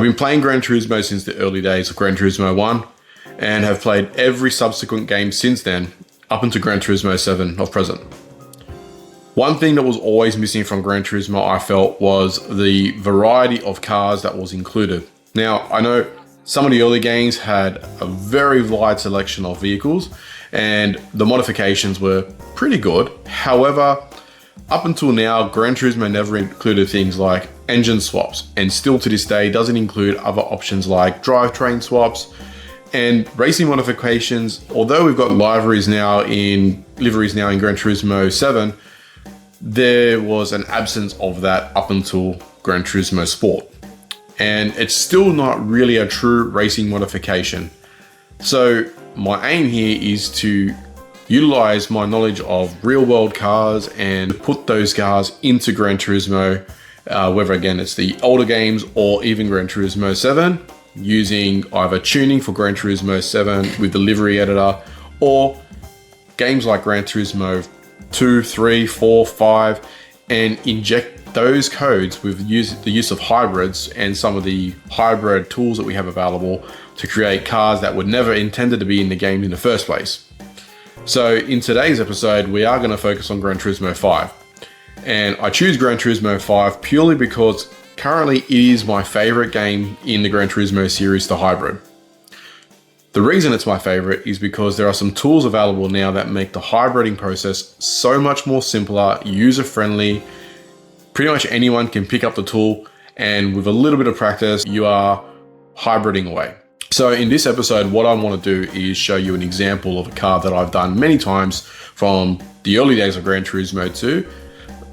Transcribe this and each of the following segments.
I've been playing Gran Turismo since the early days of Gran Turismo 1 and have played every subsequent game since then up into Gran Turismo 7 of present. One thing that was always missing from Gran Turismo, I felt, was the variety of cars that was included. Now, I know some of the early games had a very wide selection of vehicles and the modifications were pretty good. However, up until now, Gran Turismo never included things like engine swaps, and still to this day doesn't include other options like drivetrain swaps and racing modifications. Although we've got liveries now in Gran Turismo 7, there was an absence of that up until Gran Turismo Sport. And it's still not really a true racing modification. So my aim here is to utilize my knowledge of real world cars and put those cars into Gran Turismo, whether again it's the older games or even Gran Turismo 7, using either tuning for Gran Turismo 7 with the livery editor, or games like Gran Turismo 2, 3, 4, 5, and inject those codes with the use of hybrids and some of the hybrid tools that we have available to create cars that were never intended to be in the game in the first place. So in today's episode, we are going to focus on Gran Turismo 5. And I choose Gran Turismo 5 purely because currently it is my favorite game in the Gran Turismo series, the hybrid. The reason it's my favorite is because there are some tools available now that make the hybriding process so much more simpler, user-friendly. Pretty much anyone can pick up the tool, and with a little bit of practice, you are hybriding away. So in this episode, what I want to do is show you an example of a car that I've done many times from the early days of Gran Turismo 2,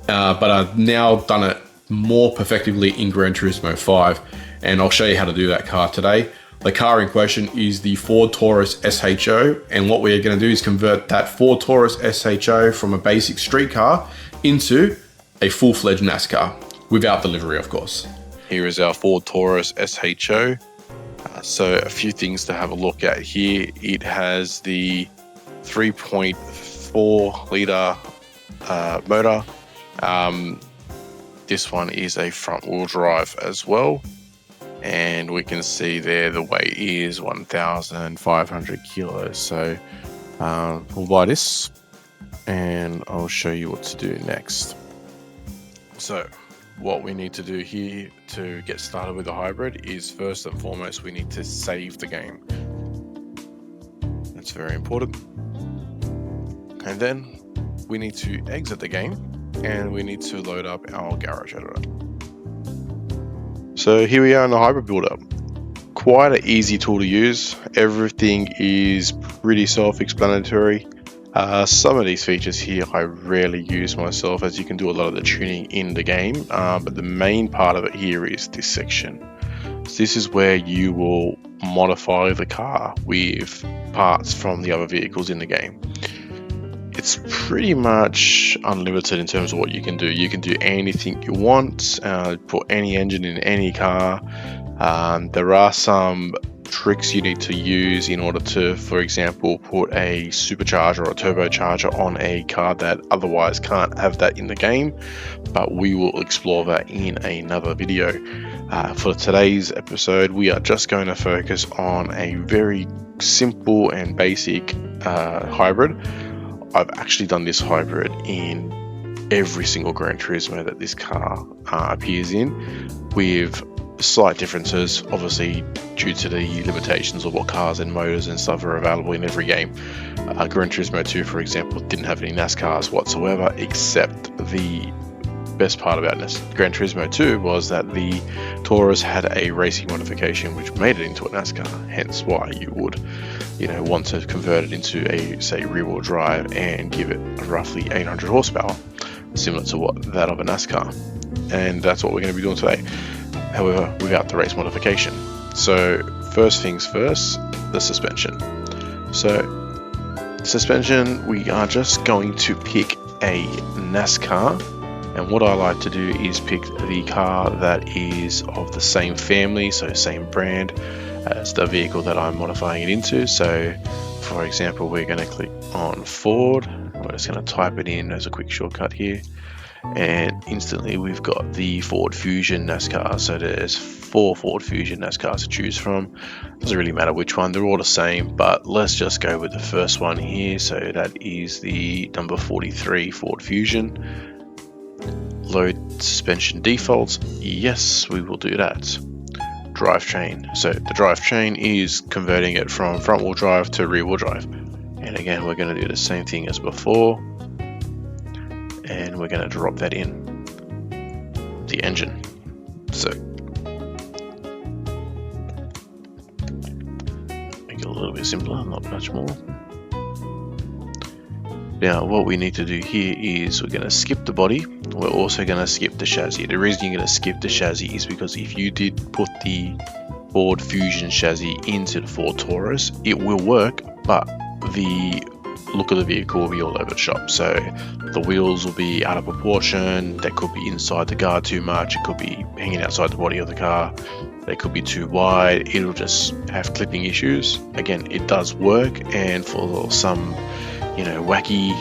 but I've now done it more perfectively in Gran Turismo 5, and I'll show you how to do that car today. The car in question is the Ford Taurus SHO, and what we're going to do is convert that Ford Taurus SHO from a basic street car into a full-fledged NASCAR, without the livery, of course. Here is our Ford Taurus SHO. So a few things to have a look at here. It has the 3.4 litre motor. This one is a front-wheel drive as well. And we can see there the weight is 1,500 kilos. So we'll buy this and I'll show you what to do next. So what we need to do here to get started with the hybrid is, first and foremost, we need to save the game. That's very important. And then we need to exit the game and we need to load up our garage editor. So here we are in the hybrid builder. Quite an easy tool to use. Everything is pretty self-explanatory. Some of these features here I rarely use myself, as you can do a lot of the tuning in the game, but the main part of it here is this section. So this is where you will modify the car with parts from the other vehicles in the game. It's pretty much unlimited in terms of what you can do. You can do anything you want, put any engine in any car. There are some tricks you need to use in order to, for example, put a supercharger or a turbocharger on a car that otherwise can't have that in the game, but we will explore that in another video. For today's episode, we are just going to focus on a very simple and basic hybrid. I've actually done this hybrid in every single Gran Turismo that this car appears in, with slight differences, obviously due to the limitations of what cars and motors and stuff are available in every game. Gran Turismo 2, for example, didn't have any NASCARs whatsoever, except the best part about Gran Turismo 2 was that the Taurus had a racing modification which made it into a NASCAR, hence why you would want to convert it into a, say, rear-wheel drive and give it roughly 800 horsepower, similar to what that of a NASCAR. And that's what we're going to be doing today, however, without the race modification. So first things first, the suspension. So suspension, we are just going to pick a NASCAR, and what I like to do is pick the car that is of the same family, so same brand as the vehicle that I'm modifying it into. So for example, we're going to click on Ford. We're just going to type it in as a quick shortcut here, and instantly we've got the Ford Fusion NASCAR. So there's 4 Ford Fusion NASCARs to choose from. Doesn't really matter which one, they're all the same, but let's just go with the first one here. So that is the number 43 Ford Fusion. Load suspension defaults, yes, we will do that. Drivetrain, so the drivetrain is converting it from front wheel drive to rear wheel drive, and again we're going to do the same thing as before, and we're going to drop that in the engine. So make it a little bit simpler, not much more. Now what we need to do here is we're going to skip the body. We're also going to skip the chassis. The reason you're going to skip the chassis is because if you did put the Ford Fusion chassis into the Ford Taurus, it will work, but the look of the vehicle will be all over the shop. So the wheels will be out of proportion, they could be inside the car too much, it could be hanging outside the body of the car, they could be too wide, it'll just have clipping issues. Again, it does work, and for some wacky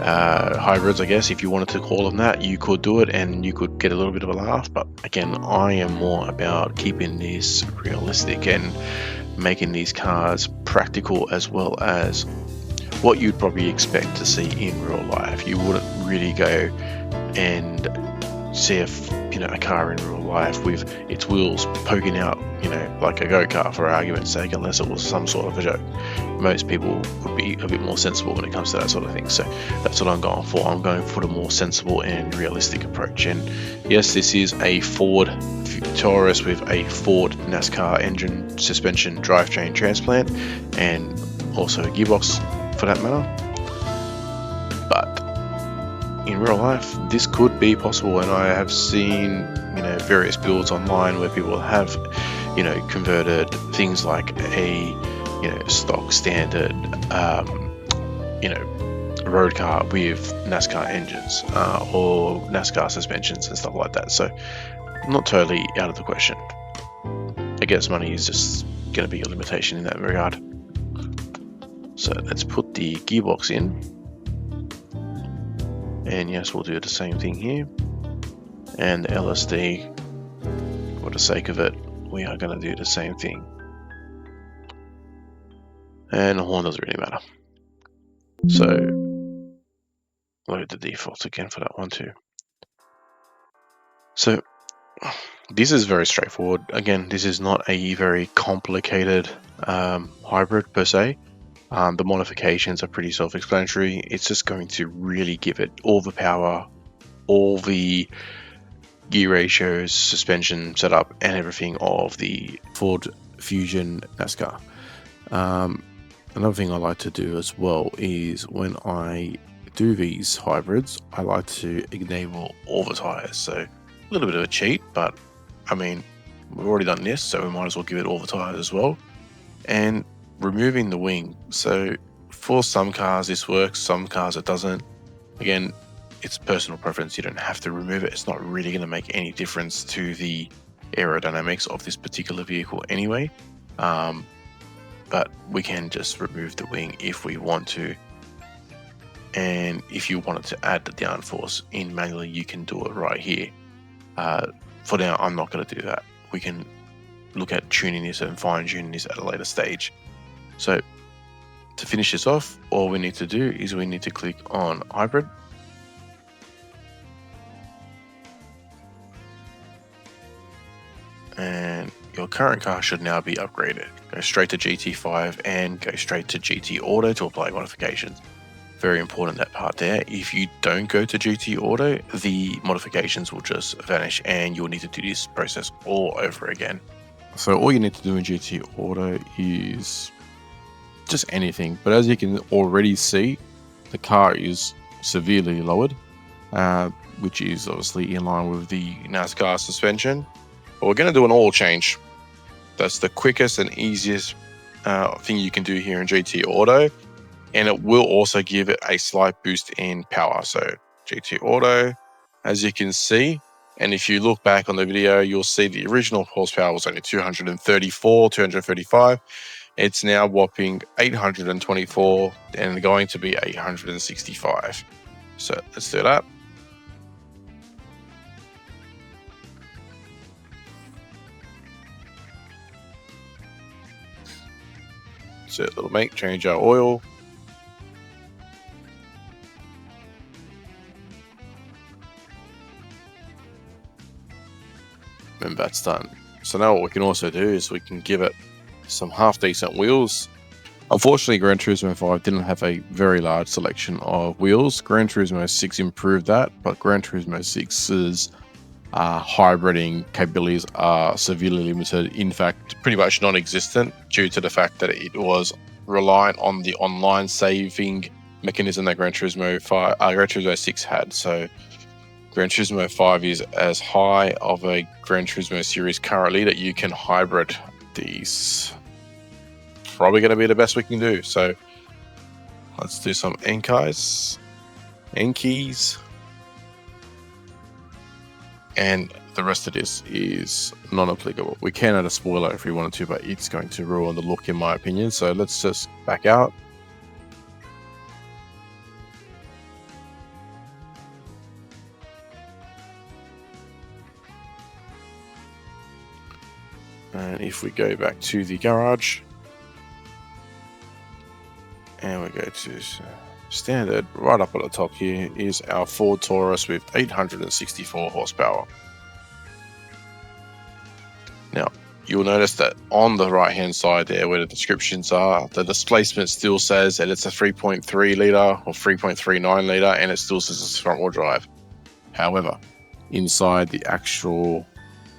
hybrids, I guess, if you wanted to call them that, you could do it and you could get a little bit of a laugh. But again, I am more about keeping this realistic and making these cars practical, as well as what you'd probably expect to see in real life. You wouldn't really go and see a car in real life with its wheels poking out, like a go-kart, for argument's sake, unless it was some sort of a joke. Most people would be a bit more sensible when it comes to that sort of thing. So that's what I'm going for. I'm going for the more sensible and realistic approach. And yes, this is a Ford Taurus with a Ford NASCAR engine, suspension, drivetrain transplant, and also a gearbox for that matter. But in real life, this could be possible, and I have seen various builds online where people have converted things like a stock standard road car with NASCAR engines or NASCAR suspensions and stuff like that. So not totally out of the question. I guess money is just going to be a limitation in that regard. So let's put the gearbox in, and yes, we'll do the same thing here. And the LSD, for the sake of it, we are going to do the same thing. And the horn doesn't really matter. So load the defaults again for that one too. So this is very straightforward. Again, this is not a very complicated hybrid per se. The modifications are pretty self-explanatory. It's just going to really give it all the power, all the gear ratios, suspension setup, and everything of the Ford Fusion NASCAR. Another thing I like to do as well is when I do these hybrids, I like to enable all the tires. So a little bit of a cheat, but I mean, we've already done this, so we might as well give it all the tires as well. And removing the wing. So for some cars this works, some cars it doesn't. Again, it's personal preference. You don't have to remove it. It's not really going to make any difference to the aerodynamics of this particular vehicle anyway. But we can just remove the wing if we want to. And if you wanted to add the downforce in manually, you can do it right here. For now, I'm not going to do that. We can look at tuning this and fine tuning this at a later stage. So to finish this off, all we need to do is we need to click on hybrid. And your current car should now be upgraded. Go straight to GT5 and go straight to GT Auto to apply modifications. Very important, that part there. If you don't go to GT Auto, the modifications will just vanish and you'll need to do this process all over again. So all you need to do in GT Auto is just anything, but as you can already see, the car is severely lowered, which is obviously in line with the NASCAR suspension. But we're going to do an oil change. That's the quickest and easiest thing you can do here in GT Auto, and it will also give it a slight boost in power. So GT Auto, as you can see, and if you look back on the video, you'll see the original horsepower was only 234, 235. It's now whopping 824 and going to be 865. So let's do that. That's it, little mate. Change our oil. And that's done. So now what we can also do is we can give it some half decent wheels. Unfortunately, Gran Turismo 5 didn't have a very large selection of wheels. Gran Turismo 6 improved that, but Gran Turismo 6's hybriding capabilities are severely limited. In fact, pretty much non-existent due to the fact that it was reliant on the online saving mechanism that Gran Turismo 6 had. So Gran Turismo 5 is as high of a Gran Turismo series currently that you can hybrid these. Probably going to be the best we can do. So let's do some Enkis, and the rest of this is non-applicable. We can add a spoiler if we wanted to, but it's going to ruin the look in my opinion. So let's just back out. And if we go back to the garage, and we go to standard, right up at the top here is our Ford Taurus with 864 horsepower. Now, you'll notice that on the right hand side there where the descriptions are, the displacement still says that it's a 3.3 litre or 3.39 litre, and it still says it's front wheel drive. However, inside the actual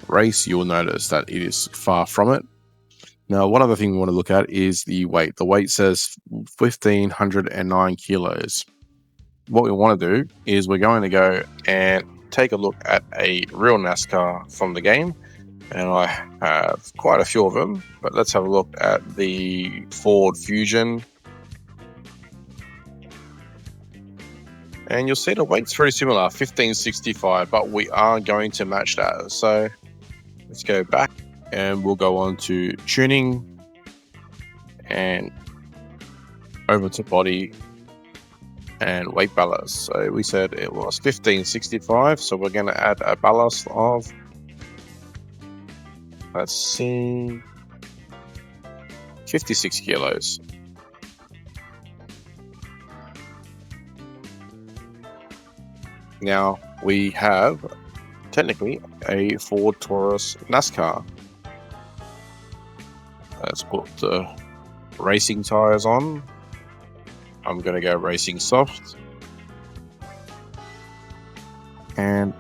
race, you'll notice that it is far from it. Now, one other thing we want to look at is the weight. The weight says 1,509 kilos. What we want to do is we're going to go and take a look at a real NASCAR from the game. And I have quite a few of them, but let's have a look at the Ford Fusion. And you'll see the weight's very similar, 1,565, but we are going to match that. So let's go back and we'll go on to tuning and over to body and weight ballast. So we said it was 1,565, so we're going to add a ballast of, let's see, 56 kilos. Now we have technically a Ford Taurus NASCAR. Let's put the racing tires on. I'm going to go racing soft. And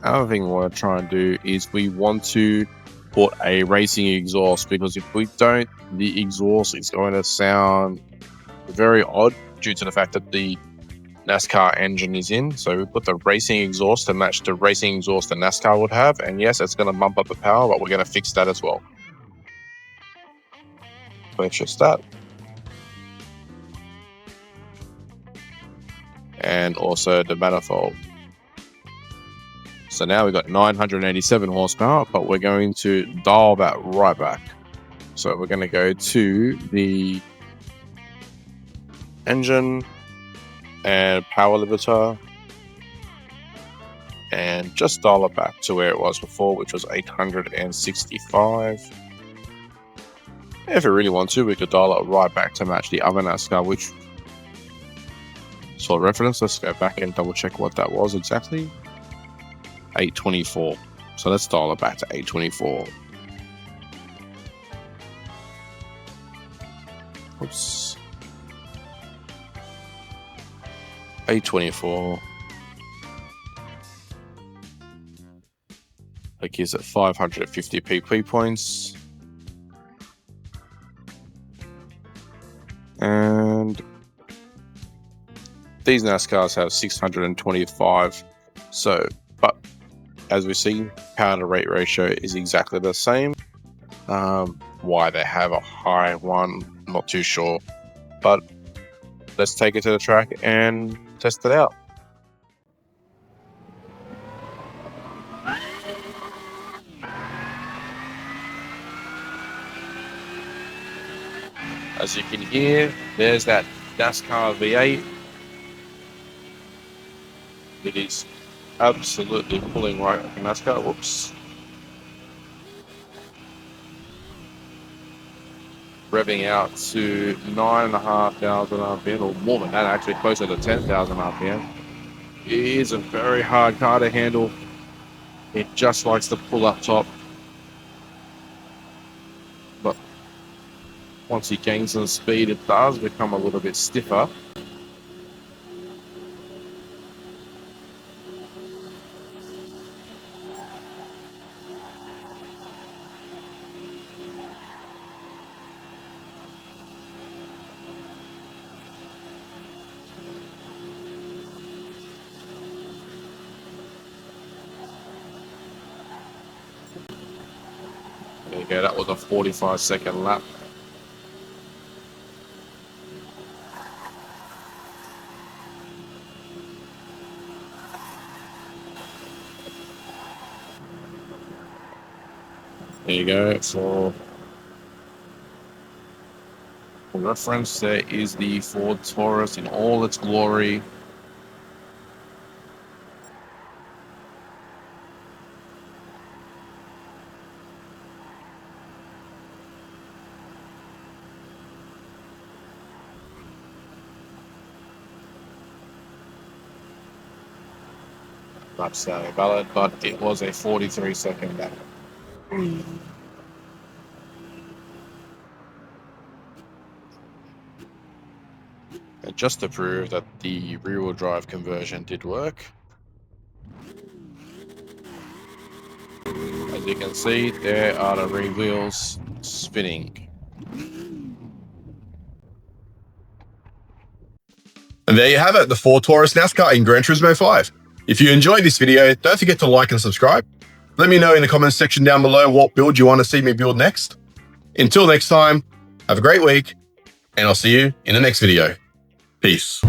another thing we want to try and do is we want to put a racing exhaust, because if we don't, the exhaust is going to sound very odd due to the fact that the NASCAR engine is in. So we put the racing exhaust to match the racing exhaust the NASCAR would have, and yes, it's going to bump up the power, but we're going to fix that as well. Purchase that. And also the manifold. So now we've got 987 horsepower, but we're going to dial that right back. So we're going to go to the engine and power limiter and just dial it back to where it was before, which was 865. If we really want to, we could dial it right back to match the other NASCAR, which, for reference, let's go back and double check what that was exactly. 824. So let's dial it back to 824. Oops. 824. That gives it 550 PP points. And these NASCARs have 625. So, but as we see, power to rate ratio is exactly the same. Why they have a high one, not too sure. But let's take it to the track and test it out. As you can hear, there's that NASCAR V8. It is absolutely pulling right like a NASCAR. Whoops. revving out to 9,500 RPM, or more than that, actually closer to 10,000 RPM. It is a very hard car to handle. It just likes to pull up top. But once he gains some speed, it does become a little bit stiffer. There you go, that was a 45-second lap. There you go. For reference, there is the Ford Taurus in all its glory. Lap sailing valid, but it was a 43-second lap. And just to prove that the rear-wheel drive conversion did work, as you can see, there are the rear wheels spinning. And there you have it, the Ford Taurus NASCAR in Gran Turismo 5. If you enjoyed this video, don't forget to like and subscribe. Let me know in the comments section down below what build you want to see me build next. Until next time, have a great week, and I'll see you in the next video. Peace.